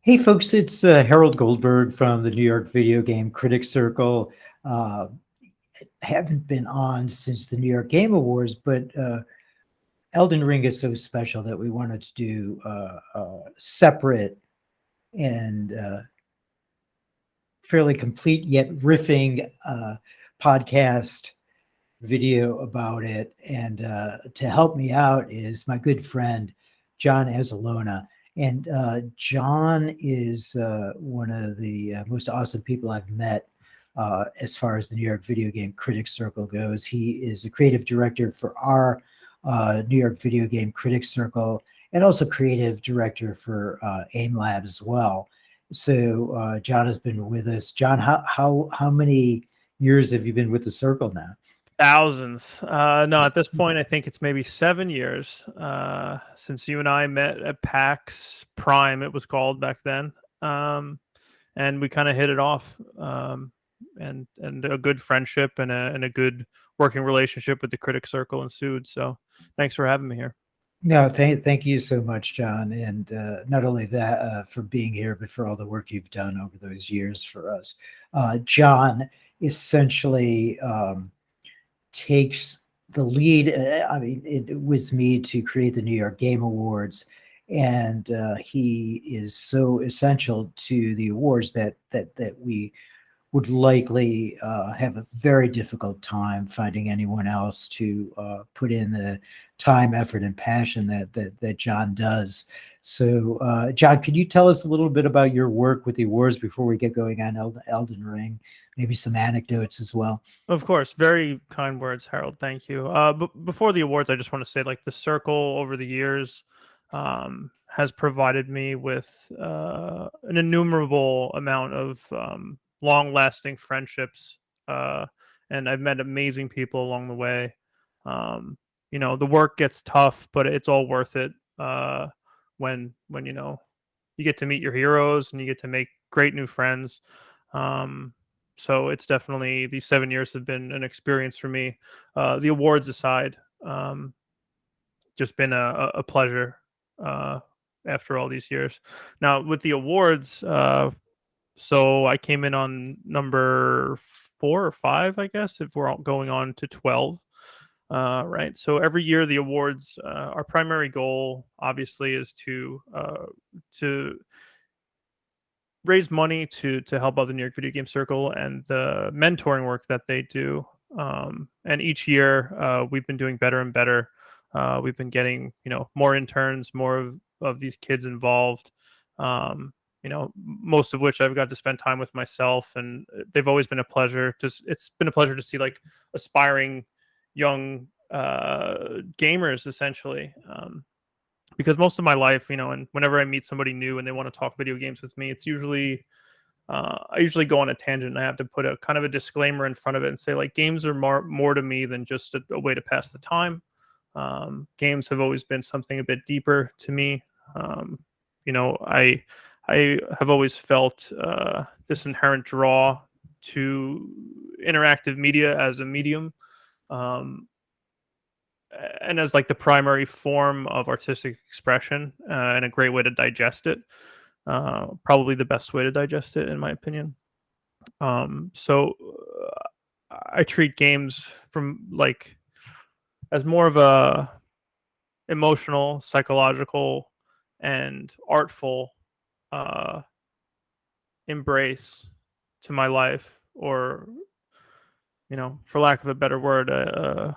Hey folks, it's Harold Goldberg from the New York Video Game Critics Circle. Uh, haven't been on since the New York Game Awards, but Elden Ring is so special that we wanted to do a separate and fairly complete yet riffing podcast video about it. And to help me out is my good friend, John Azzilonna. And John is one of the most awesome people I've met as far as the New York Video Game Critics Circle goes. He is a creative director for our New York Video Game Critics Circle and also creative director for AIM Labs as well. So John has been with us. John, how many years have you been with the circle now? Thousands. No, at this point, I think it's maybe 7 years since you and I met at PAX Prime, it was called back then. And we kind of hit it off, and a good friendship and a good working relationship with the critic circle ensued. So thanks for having me here. No, thank you so much, John. And not only that, for being here, but for all the work you've done over those years for us. John essentially takes the lead. I mean, it was me to create the New York Game Awards, and he is so essential to the awards that we would likely have a very difficult time finding anyone else to put in the time, effort, and passion that John does. So, John, could you tell us a little bit about your work with the awards before we get going on Elden Ring? Maybe some anecdotes as well. Of course, very kind words, Harold. Thank you. But before the awards, I just want to say, like, the circle over the years has provided me with an innumerable amount of long-lasting friendships, and I've met amazing people along the way. The work gets tough, but it's all worth it when you get to meet your heroes and you get to make great new friends. So it's definitely, these 7 years have been an experience for me. The awards aside, just been a pleasure after all these years. Now with the awards, so I came in on number 4 or 5, I guess, if we're all going on to 12. Right. So every year the awards, our primary goal obviously is to raise money to help out the New York Video Game Circle and the mentoring work that they do. And each year we've been doing better and better. We've been getting more interns, more of these kids involved. Most of which I've got to spend time with myself, and they've always been a pleasure. It's been a pleasure to see, like, aspiring young gamers, essentially. Because most of my life, and whenever I meet somebody new and they want to talk video games with me, it's usually I usually go on a tangent and I have to put a kind of a disclaimer in front of it and say, like, games are more to me than just a way to pass the time. Games have always been something a bit deeper to me. I have always felt this inherent draw to interactive media as a medium. And as, like, the primary form of artistic expression, and a great way to digest it. Probably the best way to digest it, in my opinion. So I treat games from, like, as more of a emotional, psychological, and artful uh, embrace to my life, or for lack of a better word, a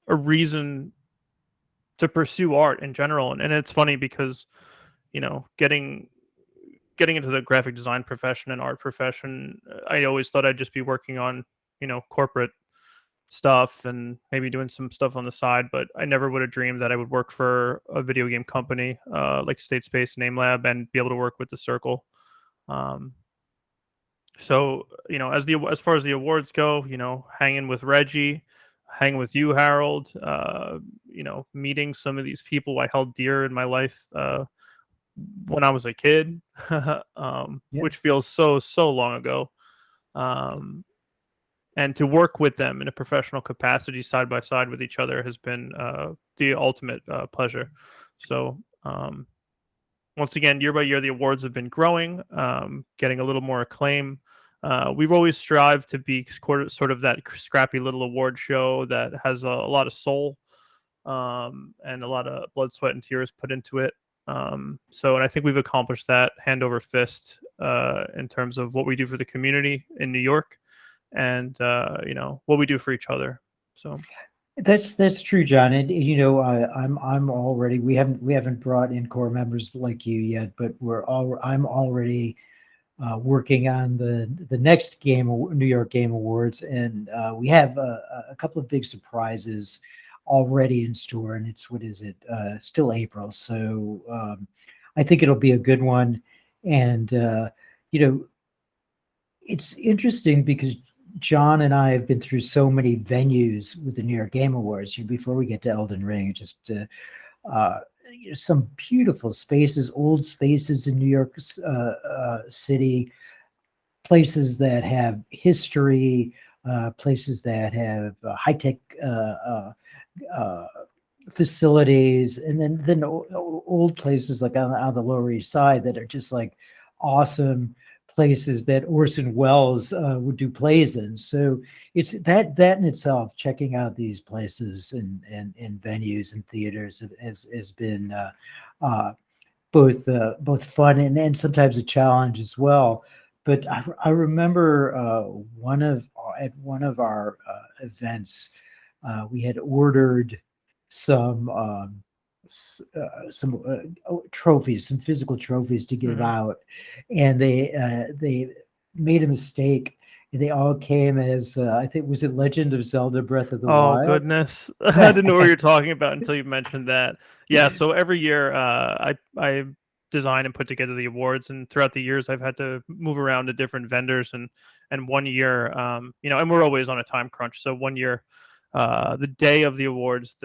reason to pursue art in general. And it's funny because getting into the graphic design profession and art profession, I always thought I'd just be working on corporate stuff and maybe doing some stuff on the side, but I never would have dreamed that I would work for a video game company like State Space and AIM Lab and be able to work with the circle. So as far as the awards go, hanging with Reggie, hanging with you, Harold, meeting some of these people I held dear in my life when I was a kid, which feels so long ago. And to work with them in a professional capacity side by side with each other has been the ultimate pleasure. So want once again, year by year, the awards have been growing, getting a little more acclaim. We've always strived to be sort of that scrappy little award show that has a lot of soul, and a lot of blood, sweat, and tears put into it. And I think we've accomplished that hand over fist, in terms of what we do for the community in New York, and what we do for each other. So That's true, John. And I'm already, we haven't brought in core members like you yet, but I'm already working on the next New York Game Awards, and we have a couple of big surprises already in store. And it's, what is it? Still April, so I think it'll be a good one. And it's interesting because John and I have been through so many venues with the New York Game Awards. Before we get to Elden Ring, just some beautiful spaces, old spaces in New York City, places that have history, places that have high-tech facilities, and then old places like on the Lower East Side that are just like awesome places that Orson Welles would do plays in. So it's that in itself, checking out these places and venues and theaters has been both fun and sometimes a challenge as well. But I remember at one of our events, we had ordered some trophies, some physical trophies to give out, and they made a mistake. They all came as I think, was it Legend of Zelda: Breath of the Wild? Oh goodness, I didn't know what you're talking about until you mentioned that. Yeah, so every year I design and put together the awards, and throughout the years I've had to move around to different vendors, and one year, and we're always on a time crunch. So one year, the day of the awards,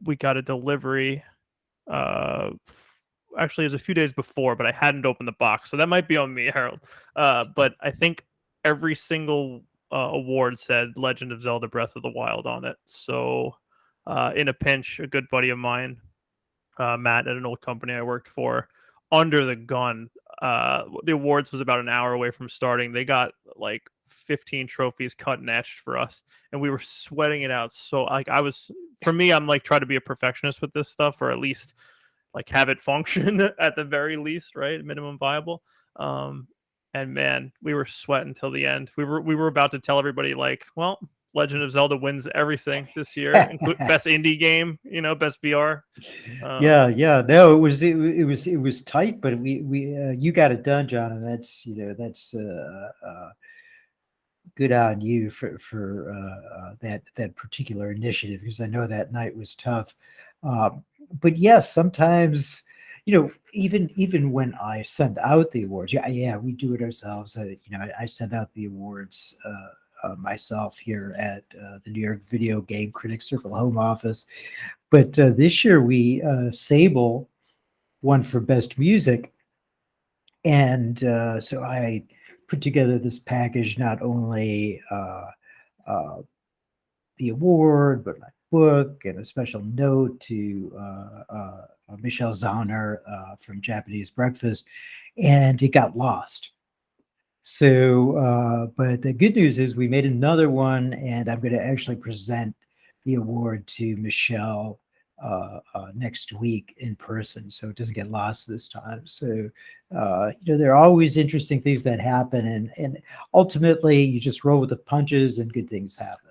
we got a delivery. Actually, it was a few days before, but I hadn't opened the box, so that might be on me, Harold. But I think every single award said Legend of Zelda: Breath of the Wild on it. So, in a pinch, a good buddy of mine, Matt, at an old company I worked for, under the gun. The awards was about an hour away from starting. They got like 15 trophies cut and etched for us, and we were sweating it out. So, like, for me, I'm like, try to be a perfectionist with this stuff, or at least like have it function at the very least, right? Minimum viable. And man, we were sweating till the end. We were about to tell everybody, like, well, Legend of Zelda wins everything this year, best indie game, best VR. Yeah. No, it was tight, but we you got it done, John, and that's good on you for that particular initiative, because I know that night was tough. But yes, sometimes, even when I send out the awards, yeah, we do it ourselves. I send out the awards myself here at the New York Video Game Critics Circle home office. But this year Sable won for best music, and so I put together this package, not only the award, but my book and a special note to Michelle Zauner from Japanese Breakfast, and it got lost. So, but the good news is we made another one, and I'm going to actually present the award to Michelle next week in person, so it doesn't get lost this time. So, there are always interesting things that happen, and ultimately you just roll with the punches and good things happen.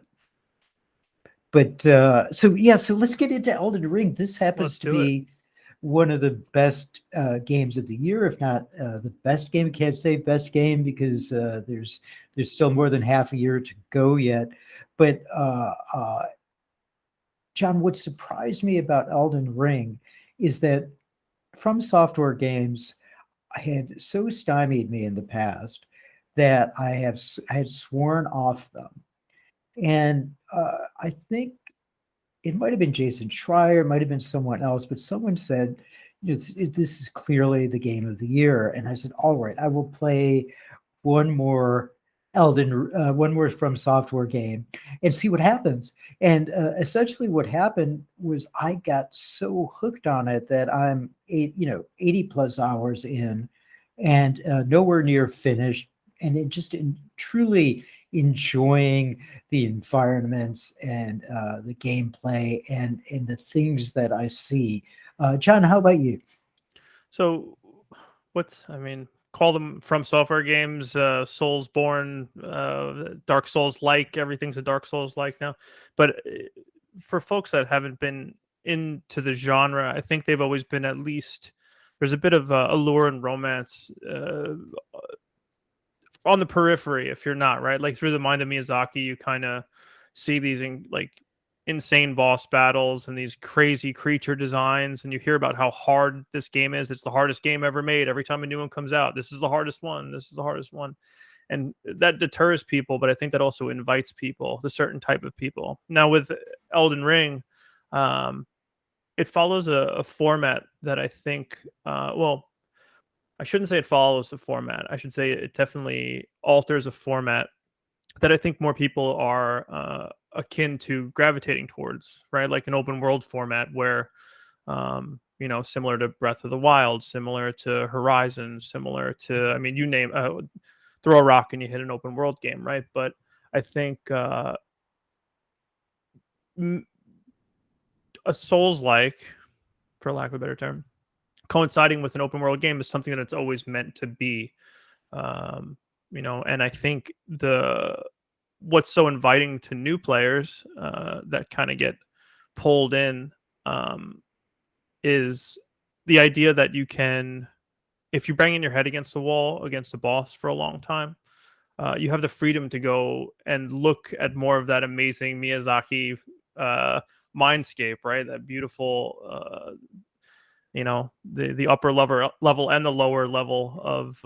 But so let's get into Elden Ring. This happens to be one of the best games of the year, if not the best game. I can't say best game because there's still more than half a year to go yet. But John, what surprised me about Elden Ring is that From Software games had so stymied me in the past that I had sworn off them. And I think it might have been Jason Schreier, it might have been someone else, but someone said, this is clearly the game of the year. And I said, all right, I will play one more Elden, one more From Software game, and see what happens. And essentially, what happened was I got so hooked on it that I'm 80 plus hours in, and nowhere near finished, and it just truly enjoying the environments and the gameplay and the things that I see. John, how about you? So, I mean, call them From Software games, Soulsborne, Dark Souls like. Everything's a Dark Souls like now. But for folks that haven't been into the genre, I think they've always been, at least there's a bit of allure and romance on the periphery if you're not, right? Like through the mind of Miyazaki, you kind of see these insane boss battles and these crazy creature designs, and you hear about how hard this game is. It's the hardest game ever made. Every time a new one comes out, this is the hardest one. This is the hardest one. And that deters people, but I think that also invites people, the certain type of people. Now with Elden Ring, it follows a format that I think, well, I shouldn't say it follows the format. I should say it definitely alters a format that I think more people are akin to gravitating towards, right? Like an open world format where, similar to Breath of the Wild, similar to Horizon, similar to, I mean, you name, throw a rock and you hit an open world game, right? But I think a Souls like, for lack of a better term, coinciding with an open world game is something that it's always meant to be. And I think what's so inviting to new players that kind of get pulled in is the idea that you can, if you bang in your head against the wall against a boss for a long time, you have the freedom to go and look at more of that amazing Miyazaki mindscape, right? That beautiful the upper level and the lower level of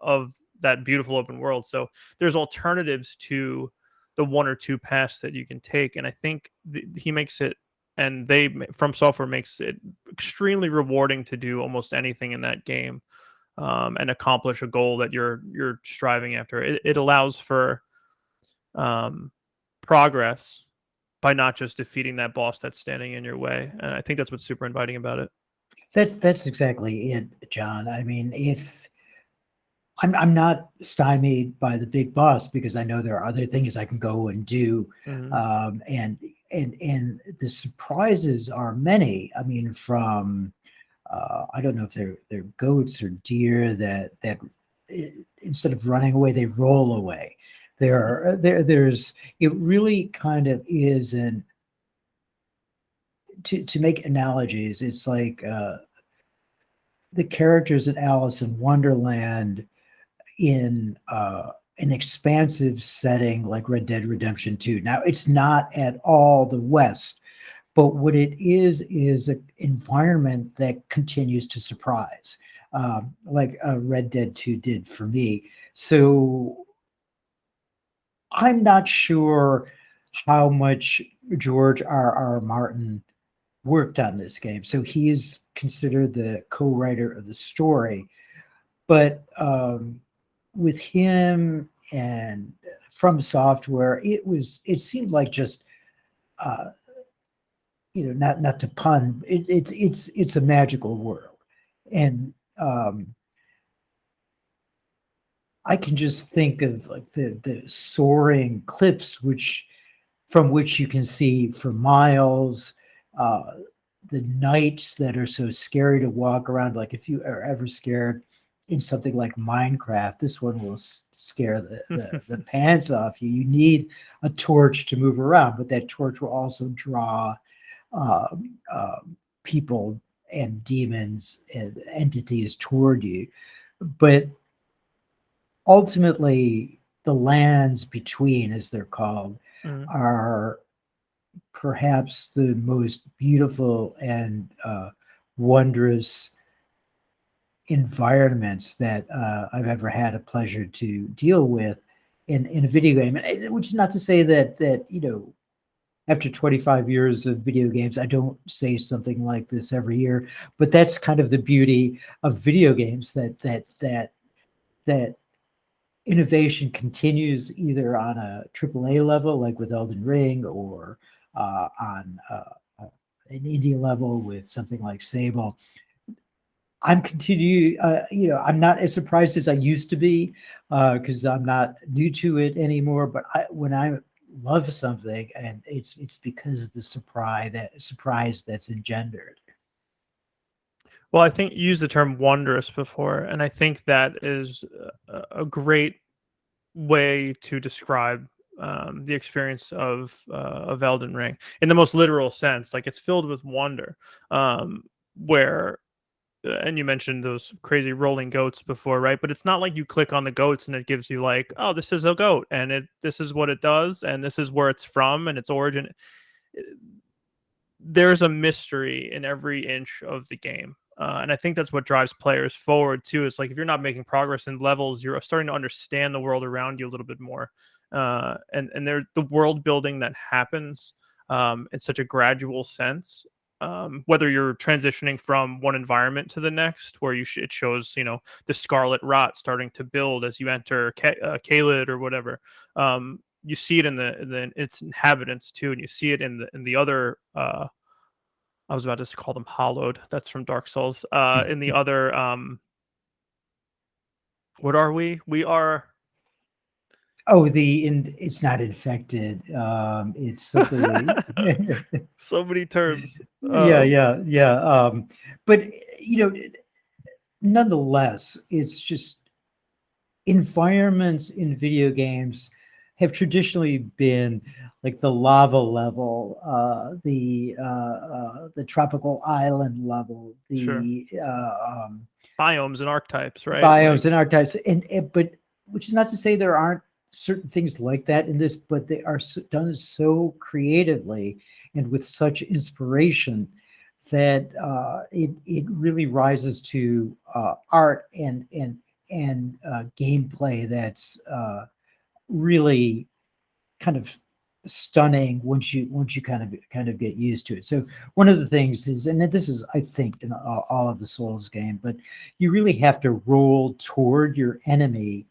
of that beautiful open world. So there's alternatives to the one or two paths that you can take, and I think he makes it, and From Software makes it extremely rewarding to do almost anything in that game, and accomplish a goal that you're striving after. It allows for progress by not just defeating that boss that's standing in your way. And I think that's what's super inviting about it. That's exactly it, John. I mean, if I'm not stymied by the big boss because I know there are other things I can go and do, Mm-hmm. and the surprises are many. I mean, from I don't know if they're goats or deer that instead of running away, they roll away. There's it really kind of is an to make analogies. It's like the characters in Alice in Wonderland in an expansive setting like Red Dead Redemption 2. Now, it's not at all the West, but what it is an environment that continues to surprise, like Red Dead 2 did for me. So I'm not sure how much George R. Martin worked on this game. So he is considered the co-writer of the story. But with him and From Software, it seemed like just not to pun, it's a magical world, and I can just think of like the soaring cliffs from which you can see for miles. The nights that are so scary to walk around. Like if you are ever scared in something like Minecraft, this one will scare the pants off you. You need a torch to move around, but that torch will also draw uh, uh, people and demons and entities toward you. But ultimately, the lands between, as they're called, Mm-hmm. are perhaps the most beautiful and wondrous environments that I've ever had a pleasure to deal with in a video game. Which is not to say that after 25 years of video games, I don't say something like this every year. But that's kind of the beauty of video games that innovation continues either on a AAA level, like with Elden Ring, or on an indie level with something like Sable. I'm not as surprised as I used to be because I'm not new to it anymore. But when I love something, and it's because of the surprise that's engendered. Well, I think you used the term wondrous before, and I think that is a great way to describe the experience of Elden Ring in the most literal sense. Like it's filled with wonder, where and you mentioned those crazy rolling goats before, right? But it's not like you click on the goats and it gives you like, oh, this is a goat, and this is what it does, and this is where it's from and its origin. There's a mystery in every inch of the game. And I think that's what drives players forward too. It's like if you're not making progress in levels, you're starting to understand the world around you a little bit more. And there the world building that happens in such a gradual sense. Whether you're transitioning from one environment to the next, where it shows the scarlet rot starting to build as you enter Caelid or whatever. You see it in its inhabitants too, and you see it in the other. I was about to call them hollowed. That's from Dark Souls. In the other, what are we? We are Oh, it's not infected. It's something. so many terms. Yeah, yeah, yeah. But you know, nonetheless, it's just environments in video games have traditionally been like the lava level, the tropical island level, Sure, the biomes and archetypes, right? biomes Like, and archetypes, and but which is not to say there aren't certain things like that in this, but they are done so creatively and with such inspiration that it really rises to art and gameplay that's really kind of stunning once you kind of get used to it. So one of the things is, and this is I think in all of the Souls game, but you really have to roll toward your enemy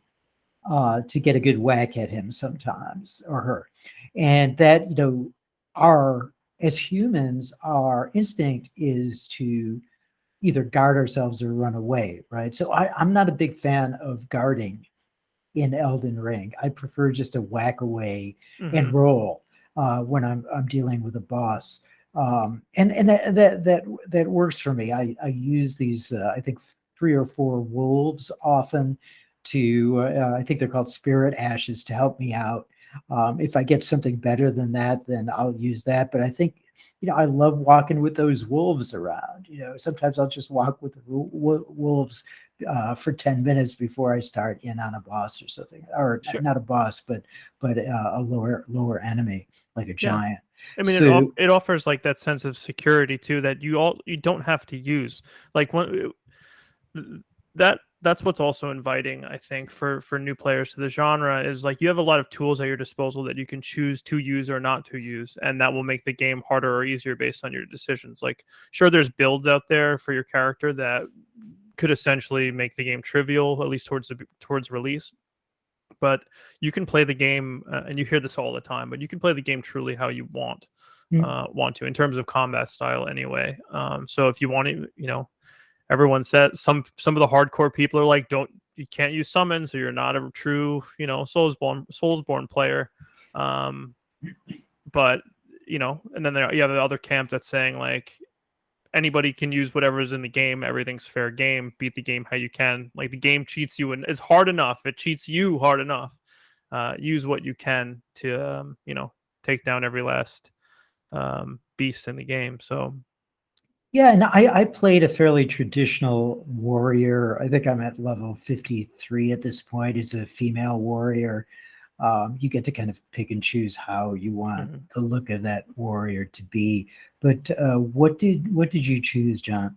to get a good whack at him sometimes or her, and that our as humans our instinct is to either guard ourselves or run away, right? So I'm not a big fan of guarding in Elden Ring. I prefer just to whack away and mhm. roll when I'm dealing with a boss, and that works for me. I use these I think 3 or 4 wolves often to I think they're called spirit ashes to help me out. If I get something better than that, then I'll use that. But I think I love walking with those wolves around. Sometimes I'll just walk with the wolves for 10 minutes before I start in on a boss or something, or Sure, not a boss, but a lower enemy like a yeah. giant. I mean, So it offers like that sense of security too that you don't have to use. Like that's what's also inviting, I think, for new players to the genre is like you have a lot of tools at your disposal that you can choose to use or not to use, and that will make the game harder or easier based on your decisions. Like, sure, there's builds out there for your character that could essentially make the game trivial, at least towards release. But you can play the game, and you hear this all the time. But you can play the game truly how you want to in terms of combat style, anyway. So if you want to, everyone said some of the hardcore people are like, don't you can't use summons, or you're not a true Soulsborne player. Um, but and then you have the other camp that's saying like anybody can use whatever's in the game. Everything's fair game. Beat the game how you can. Like the game cheats you and is hard enough. It cheats you hard enough. Use what you can to take down every last beast in the game. So yeah, and I played a fairly traditional warrior. I think I'm at level 53 at this point. It's a female warrior. You get to kind of pick and choose how you want mhm. the look of that warrior to be. But what did you choose, John?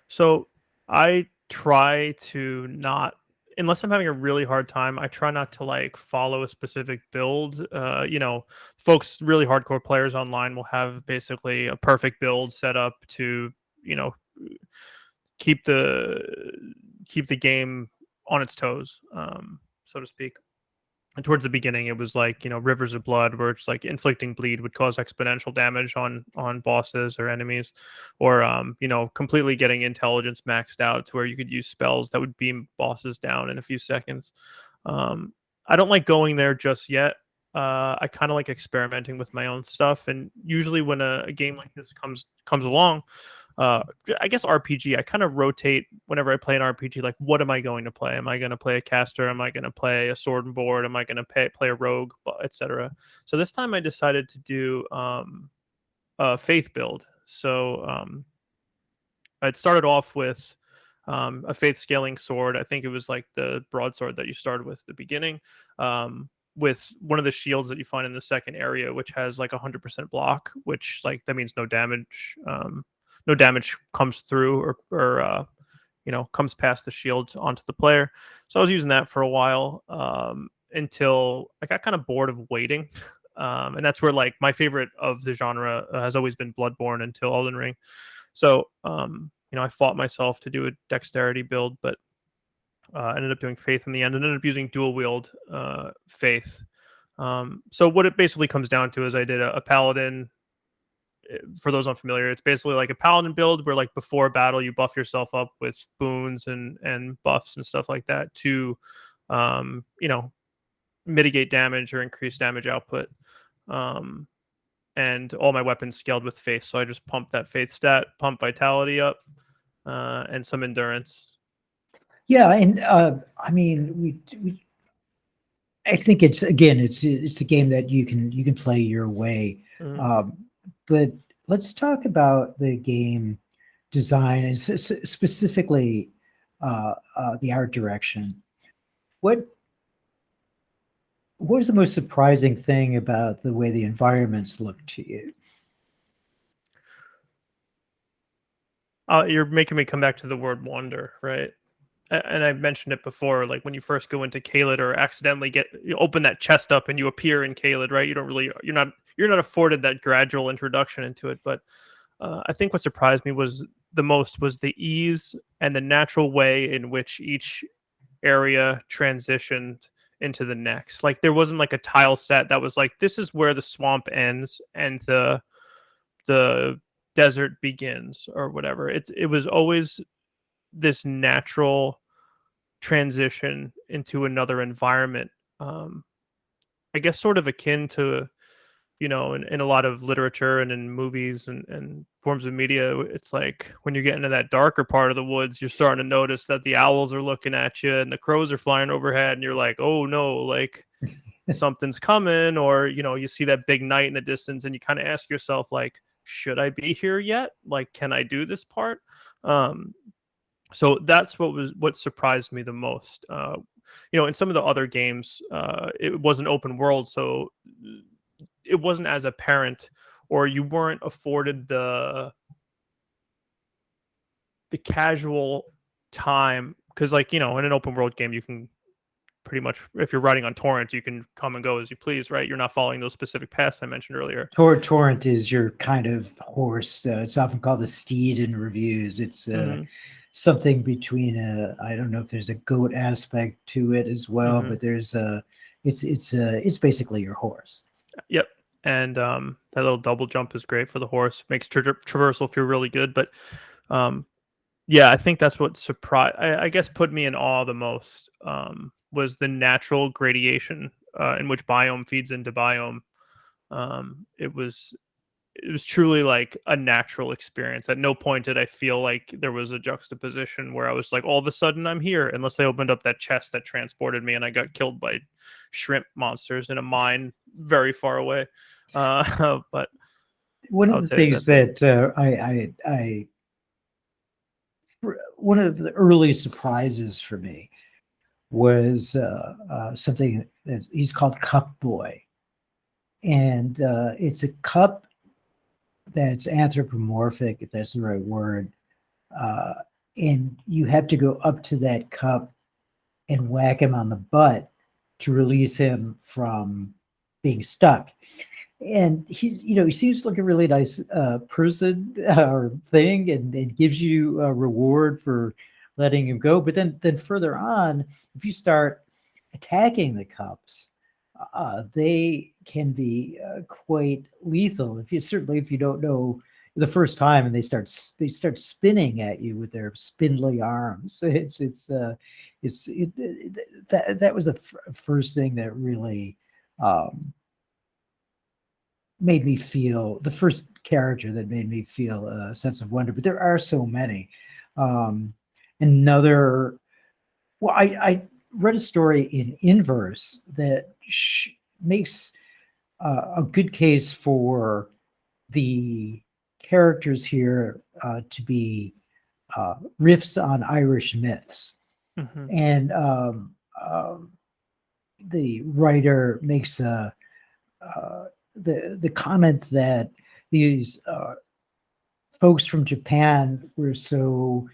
So I try to not, unless I'm having a really hard time, I try not to like follow a specific build. Folks, really hardcore players online will have basically a perfect build set up to, you know, keep the keep the game on its toes. so to speak. And towards the beginning, it was like, rivers of blood, where it's like inflicting bleed would cause exponential damage on bosses or enemies, or completely getting intelligence maxed out to where you could use spells that would beam bosses down in a few seconds. Um, I don't like going there just yet. I kind of like experimenting with my own stuff, and usually when a game like this comes along, uh, I guess RPG, I kind of rotate whenever I play an RPG. Like, what am I going to play? Am I going to play a caster? Am I going to play a sword and board? Am I going to play a rogue, etc.? So this time I decided to do a faith build. So I'd started off with a faith scaling sword. I think it was like the broadsword that you started with at the beginning, with one of the shields that you find in the second area, which has like 100% block, which like that means no damage. No damage comes through or comes past the shield onto the player. So I was using that for a while, until I got kind of bored of waiting. And that's where like my favorite of the genre has always been Bloodborne until Elden Ring. So I fought myself to do a dexterity build, but ended up doing faith in the end, and ended up using dual wield faith. So what it basically comes down to is I did a paladin. For those unfamiliar, it's basically like a paladin build where like before battle you buff yourself up with boons and buffs and stuff like that to mitigate damage or increase damage output. And all my weapons scaled with faith, so I just pumped that faith stat, pump vitality up, and some endurance. Yeah, and I mean, I think it's a game that you can play your way. Mhm. But let's talk about the game design and specifically the art direction. What was the most surprising thing about the way the environments look to you? You're making me come back to the word wonder, right? And I mentioned it before, like when you first go into Caelid or accidentally you open that chest up and you appear in Caelid, right? You're not afforded that gradual introduction into it. But I think what surprised me was the ease and the natural way in which each area transitioned into the next. Like there wasn't like a tile set that was like, this is where the swamp ends and the desert begins or whatever. It was always this natural transition into another environment. I guess sort of akin to, in a lot of literature and in movies and forms of media, it's like when you get into that darker part of the woods, you're starting to notice that the owls are looking at you and the crows are flying overhead, and you're like, oh no, like something's coming, or you see that big night in the distance, and you kind of ask yourself, like, should I be here yet? Like, can I do this part? So that's what surprised me the most. In some of the other games, it was an open world, so it wasn't as apparent, or you weren't afforded the casual time, because like in an open world game, you can pretty much, if you're riding on torrent, you can come and go as you please, right? You're not following those specific paths I mentioned earlier. Torrent is your kind of horse. It's often called a steed in reviews. It's something between I don't know if there's a goat aspect to it as well, but there's it's basically your horse. Yep. And that little double jump is great for the horse. Makes traversal feel really good. But yeah, I think that's what I guess put me in awe the most, was the natural gradation in which biome feeds into biome. It was truly like a natural experience. At no point did I feel like there was a juxtaposition where I was like, all of a sudden I'm here, unless I opened up that chest that transported me and I got killed by shrimp monsters in a mine very far away. But one of the things that I one of the early surprises for me was something that he's called Cup Boy, and it's a cup that's anthropomorphic, if that's the right word, and you have to go up to that cup and whack him on the butt to release him from being stuck. And he seems like a really nice person or thing, and gives you a reward for letting him go. But then further on, if you start attacking the cups, they can be quite lethal. If you don't know the first time, and they start spinning at you with their spindly arms. That was the first thing that really um, made me feel, the first character that made me feel a sense of wonder. But there are so many. Um, another, well, I read a story in Inverse that makes a good case for the characters here to be riffs on Irish myths. Hmm. And the writer makes the comment that these folks from Japan were so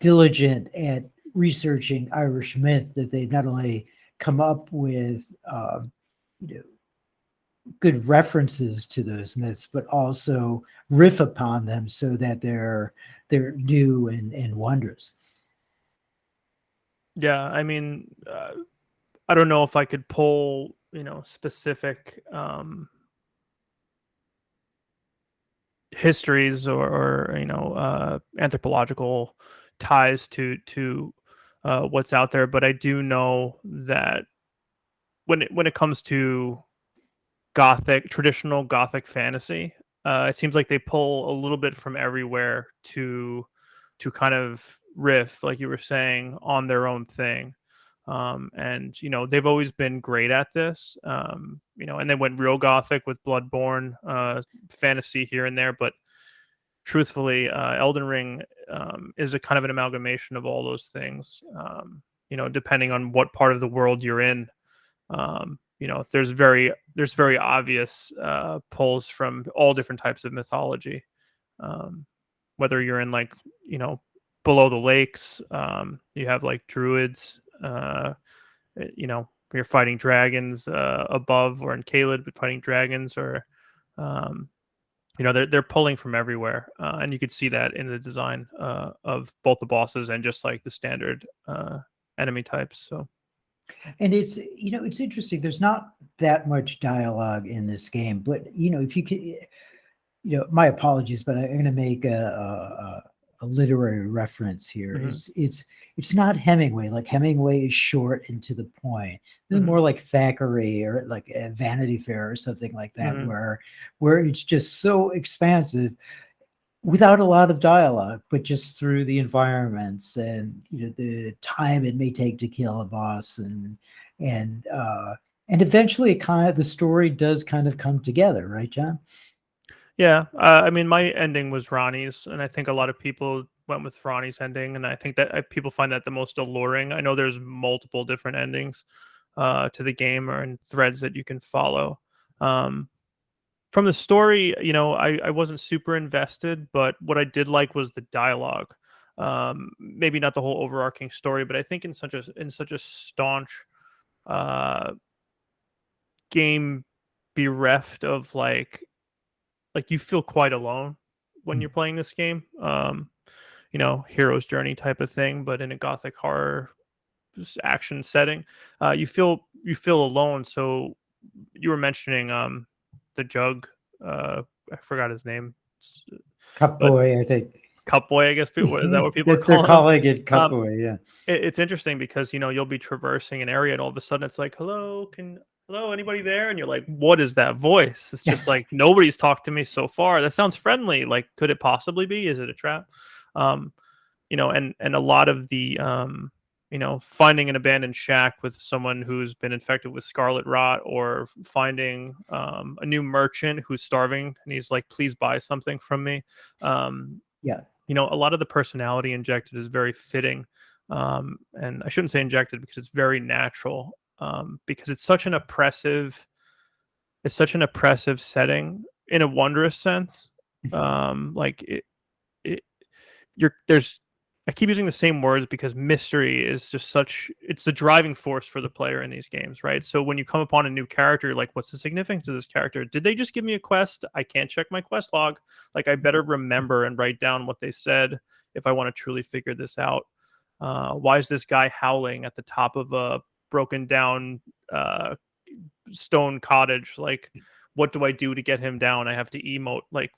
diligent at researching Irish myth that they've not only come up with you know, good references to those myths, but also riff upon them so that they're new and wondrous. Yeah, I mean, I don't know if I could pull, specific histories or anthropological ties to what's out there, but I do know that when it comes to traditional gothic fantasy, it seems like they pull a little bit from everywhere to kind of riff, like you were saying, on their own thing. And they've always been great at this. And they went real gothic with Bloodborne, fantasy here and there, but truthfully, Elden Ring is a kind of an amalgamation of all those things. Depending on what part of the world you're in, there's very obvious pulls from all different types of mythology. Um, Whether you're in like below the lakes, you have like druids. You're fighting dragons above, or in Caelid, but fighting dragons, or um, they're pulling from everywhere, and you could see that in the design of both the bosses and just like the standard enemy types. So And it's interesting. There's not that much dialogue in this game, but if you could, my apologies, but I'm going to make a literary reference here. hmm It's not Hemingway. Like Hemingway is short and to the point. This is hmm more like Thackeray or like Vanity Fair or something like that, hmm where it's just so expansive without a lot of dialogue, but just through the environments and the time it may take to kill a boss and and eventually the story does kind of come together, right, John? Yeah, I mean, my ending was Ronnie's, and I think a lot of people went with Ronnie's ending, and I think that people find that the most alluring. I know there's multiple different endings to the game or in threads that you can follow. Um, from the story, I wasn't super invested, but what I did like was the dialogue. Maybe not the whole overarching story, but I think in such a staunch uh, game bereft of like you feel quite alone when you're playing this game. Hero's journey type of thing, but in a gothic horror action setting. You feel alone. So you were mentioning the jug. I forgot his name, Cup but Boy, I think. Cup Boy. I guess is that what people are That's they're calling him? calling it Cup Um, Boy, yeah. it's interesting because you'll be traversing an area and all of a sudden it's like, hello, anybody there? And you're like, what is that voice? It's just like nobody's talked to me so far. That sounds friendly. Like, could it possibly be? Is it a trap? Um, and a lot of the finding an abandoned shack with someone who's been infected with scarlet rot, or finding a new merchant who's starving and he's like, please buy something from me. um, Yeah. a lot of the personality injected is very fitting. And I shouldn't say injected because it's very natural, because it's such an oppressive setting in a wondrous sense. Like it you're there's I keep using the same words because mystery is just it's the driving force for the player in these games, right? So when you come upon a new character, you're like, what's the significance of this character? Did they just give me a quest? I can't check my quest log. Like, I better remember and write down what they said if I want to truly figure this out. Why is this guy howling at the top of a broken down uh, stone cottage? Like, what do I do to get him down? I have to emote. Like,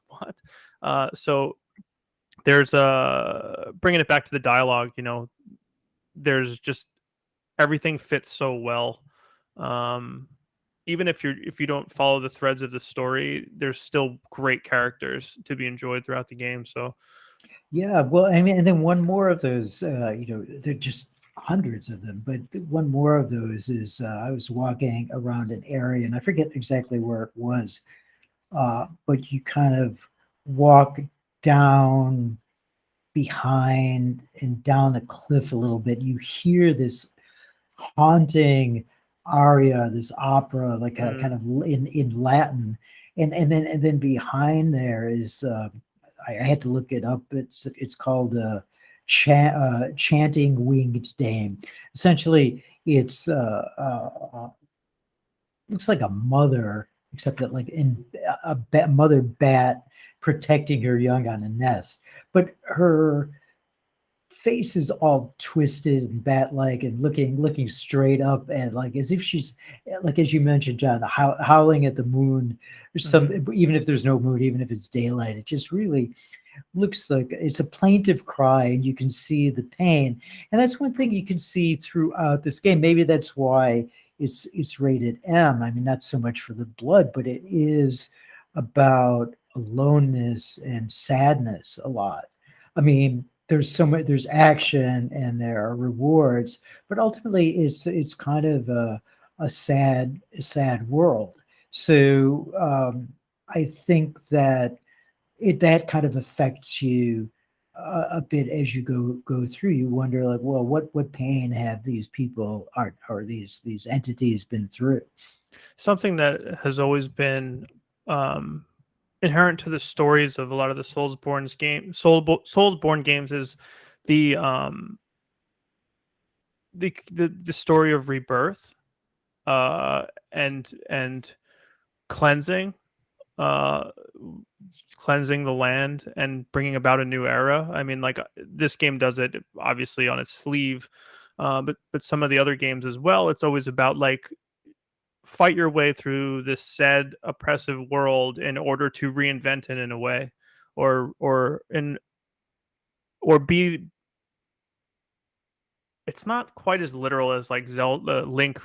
what? So there's bringing it back to the dialogue. There's just everything fits so well. Um, Even if you don't follow the threads of the story, there's still great characters to be enjoyed throughout the game. So Yeah, well, I mean, and then one more of those, they're just hundreds of them, but one more of those is I was walking around an area and I forget exactly where it was, but you kind of walk down behind and down a cliff a little bit. You hear this haunting aria, this opera, like a kind mm, of in Latin, and then behind there is I had to look it up. It's called chanting winged dame. Essentially, it's looks like a mother, except that like in mother bat protecting her young on a nest, but her face is all twisted and bat-like and looking straight up and like as if she's like as you mentioned, John, howling at the moon or some, mhm. even if there's no moon, even if it's daylight, it just really looks like it's a plaintive cry and you can see the pain. And that's one thing you can see throughout this game. Maybe that's why it's rated M. I mean, not so much for the blood, but it is about aloneness and sadness a lot. I mean, there's so much, there's action and there are rewards, but ultimately it's kind of a sad world. So I think that that kind of affects you a bit as you go through. You wonder, like, well, what pain have these people or these entities been through? Something that has always been um, inherent to the stories of a lot of the Soulsborne games is the the story of rebirth, uh, and cleansing, uh, cleansing the land and bringing about a new era. I mean, like this game does it obviously on its sleeve, but some of the other games as well. It's always about like fight your way through this sad, oppressive world in order to reinvent it in a way, or be. It's not quite as literal as like Zelda Link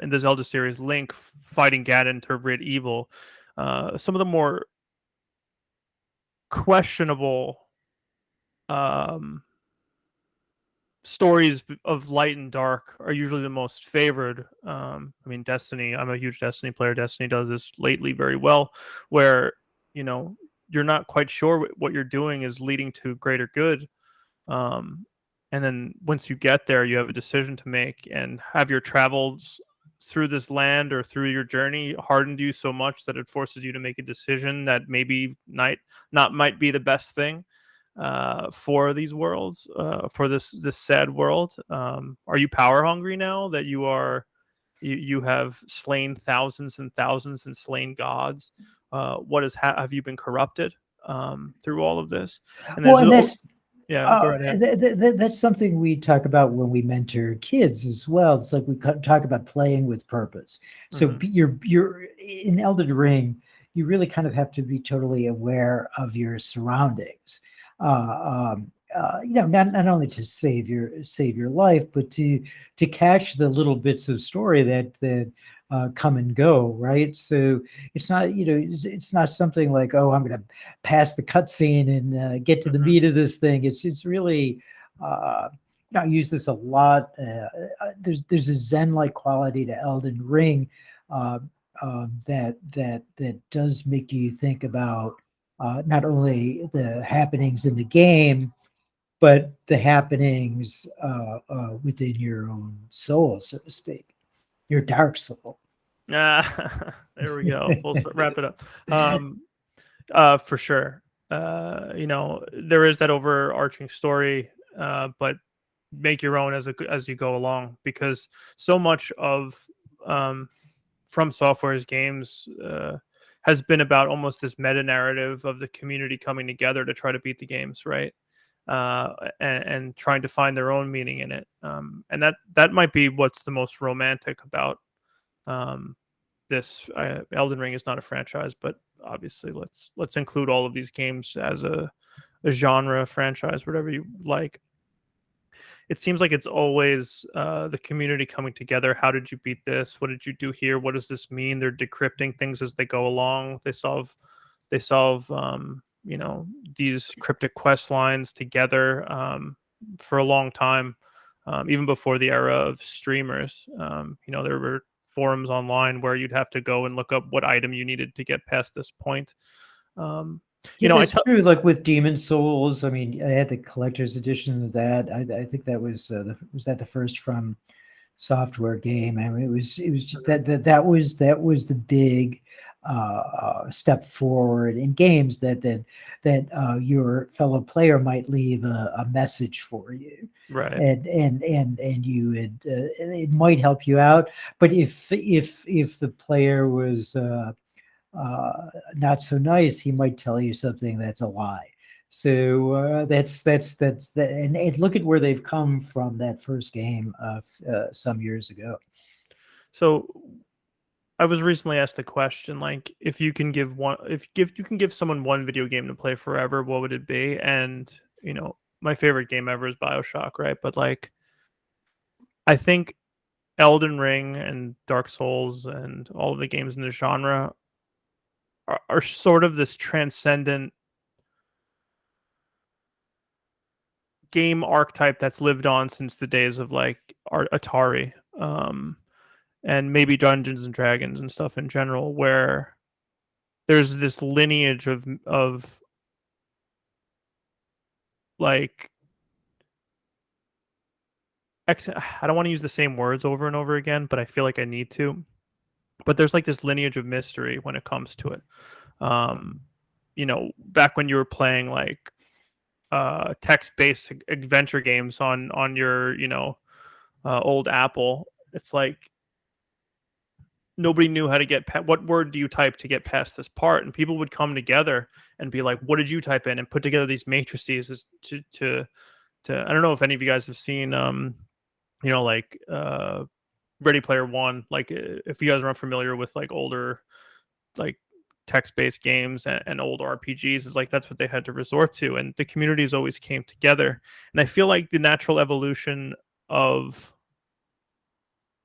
in the Zelda series, Link fighting Ganon to rid evil. Some of the more questionable um, stories of light and dark are usually the most favored. I mean, Destiny. I'm a huge Destiny player. Destiny does this lately very well, where you know you're not quite sure what you're doing is leading to greater good. Um, and then once you get there, you have a decision to make, and have your travels through this land or through your journey hardened you so much that it forces you to make a decision that maybe not might be the best thing for these worlds, for this sad world. Are you power hungry now that you have slain thousands and thousands and slain gods? Have you been corrupted through all of this? And Well, there's and yeah, go right ahead. that's something we talk about when we mentor kids as well. It's like we talk about playing with purpose. So Hmm. you're in Elden Ring. You really kind of have to be totally aware of your surroundings. Not only to save your life, but to catch the little bits of story that come and go. Right. So it's not, it's not something like, oh, I'm going to pass the cutscene and get to the Hmm. meat of this thing. It's really, uh, I use this a lot. There's a Zen-like quality to Elden Ring uh, that does make you think about not only the happenings in the game, but the happenings within your own soul, so to speak, your dark soul. There we go. Wrap it up. For sure. There is that overarching story, but make your own as you go along, because so much of um, From Software's games has been about almost this meta narrative of the community coming together to try to beat the games, right? and trying to find their own meaning in it. And that might be what's the most romantic about this. Elden Ring is not a franchise, but obviously let's include all of these games as a genre franchise, whatever you like. It seems like it's always the community coming together. How did you beat this? What did you do here? What does this mean? They're decrypting things as they go along. They solve these cryptic quest lines together for a long time, even before the era of streamers. There were forums online where you'd have to go and look up what item you needed to get past this point. Yeah, it's true. Like with Demon Souls, I mean, I had the collector's edition of that. I think that was that the first From Software game. I mean, it was just that was the big step forward in games that your fellow player might leave a message for you, right? And you would it might help you out, but if the player was not so nice, he might tell you something that's a lie. So that's that, and look at where they've come from that first game some years ago. So I was recently asked the question, like, if you can give someone one video game to play forever, what would it be? And my favorite game ever is BioShock, right? But like, I think Elden Ring and Dark Souls and all of the games in the genre are sort of this transcendent game archetype that's lived on since the days of like Atari, and maybe Dungeons and Dragons and stuff in general, where there's this lineage of like I don't want to use the same words over and over again, but I feel like I need to. But there's like this lineage of mystery when it comes to it. Back when you were playing like text-based adventure games on your old Apple, it's like nobody knew how to get what word do you type to get past this part, and people would come together and be like, what did you type in, and put together these matrices to I don't know if any of you guys have seen Ready Player One. Like, if you guys are unfamiliar with like older like text-based games and old RPGs, is like that's what they had to resort to, and the communities always came together. And I feel like the natural evolution of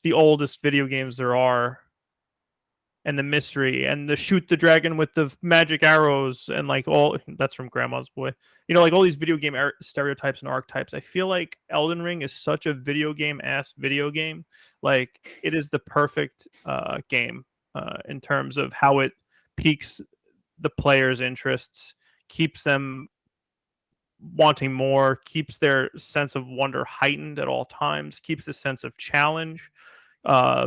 the oldest video games there are, and the mystery and the shoot the dragon with the magic arrows, and like all that's from Grandma's Boy, like all these video game stereotypes and archetypes. I feel like Elden Ring is such a video game like it is the perfect game in terms of how it piques the players' interests, keeps them wanting more, keeps their sense of wonder heightened at all times, keeps the sense of challenge,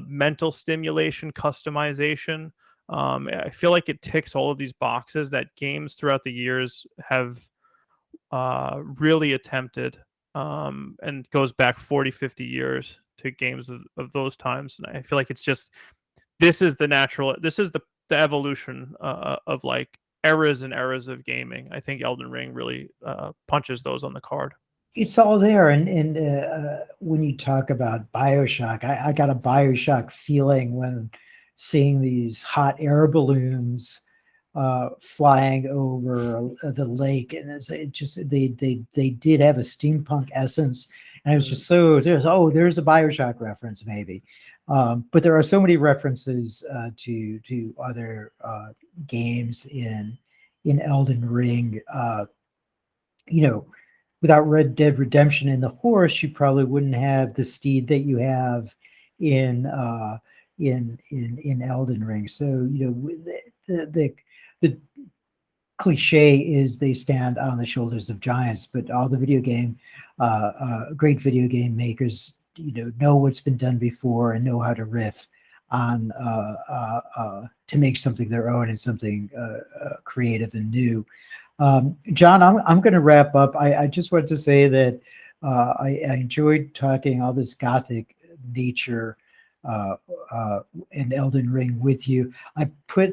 mental stimulation, customization. I feel like it ticks all of these boxes that games throughout the years have really attempted, and goes back 40, 50 years to games of those times. And I feel like it's just, this is the evolution of like eras and eras of gaming. I think Elden Ring really punches those on the card. It's all there, and when you talk about BioShock, I got a BioShock feeling when seeing these hot air balloons flying over the lake, and it just they did have a steampunk essence, and it was just there's a BioShock reference maybe, but there are so many references to other games in Elden Ring. Without Red Dead Redemption and the horse, you probably wouldn't have the steed that you have in Elden Ring. So the cliche is they stand on the shoulders of giants, but all the great video game makers know what's been done before and know how to riff on to make something their own and something creative and new. John, I'm going to wrap up. I just wanted to say that I enjoyed talking all this Gothic nature in Elden Ring with you.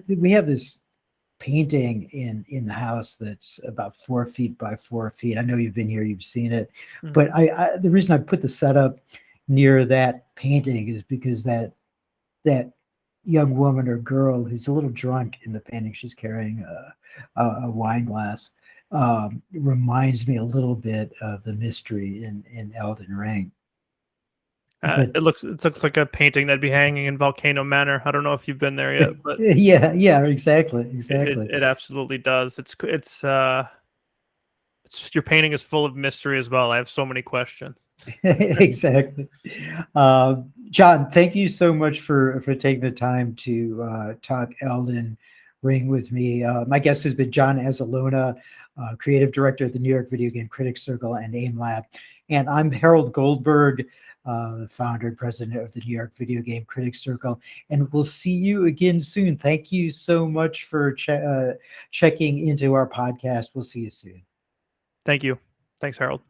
We have this painting in the house that's about 4 feet by 4 feet. I know you've been here, you've seen it, but Mhm. the reason I put the setup near that painting is because that young woman or girl who's a little drunk in the painting, she's carrying a wine glass, reminds me a little bit of the mystery in Elden Ring. But It looks like a painting that'd be hanging in Volcano Manor. I don't know if you've been there yet, but yeah, exactly. it absolutely does. It's your painting is full of mystery as well. I have so many questions. Exactly. John, thank you so much for taking the time to talk Elden Ring with me. My guest has been John Azzilonna, creative director of the New York Video Game Critics Circle and AIM Lab. And I'm Harold Goldberg, the founder and president of the New York Video Game Critics Circle. And we'll see you again soon. Thank you so much for checking into our podcast. We'll see you soon. Thank you. Thanks, Harold.